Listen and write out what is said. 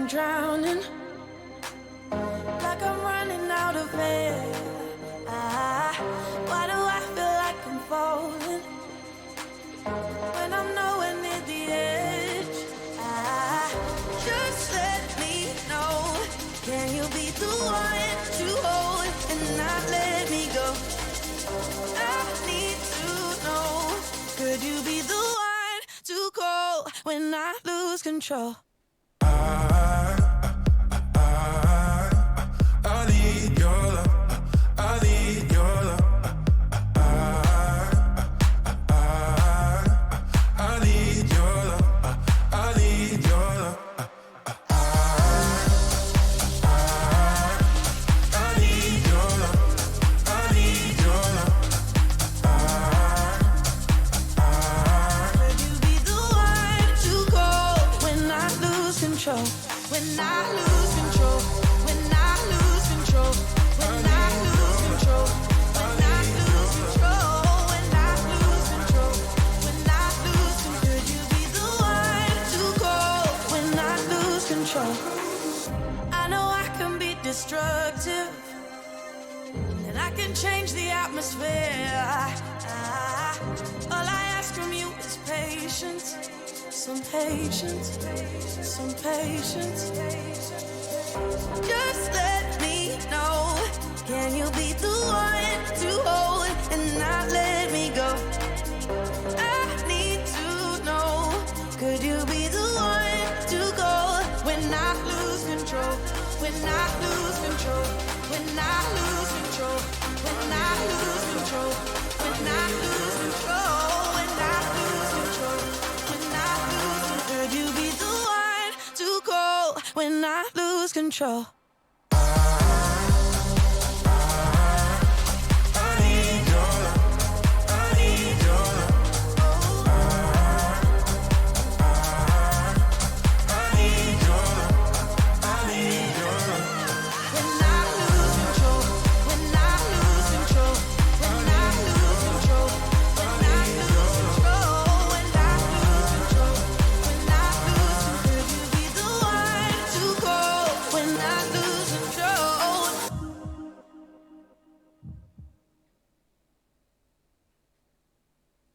I'm drowning, like I'm running out of air. Why do I feel like I'm falling when I'm nowhere near the edge? Just let me know, can you be the one to hold and not let me go? I need to know, could you be the one to call when I lose control? I need your love. I need your love. I need your love. I need your love. I need your love. I need your love. Could you be the one to call when I lose control? When I lose control. When I lose control. When I lose control. When I lose control. When I lose control. When I lose control. Could you be the one to call when I lose control? I know I can be destructive, and I can change the atmosphere. All I ask from you is patience, some patience, some patience. Just let me know, can you be the one to hold and not let me go? I need to know, could you be the one to go when I lose control? When I lose control. When I lose control. When I lose control. When I lose control. When I lose control. When I lose control. Could you be the one to call when I lose control?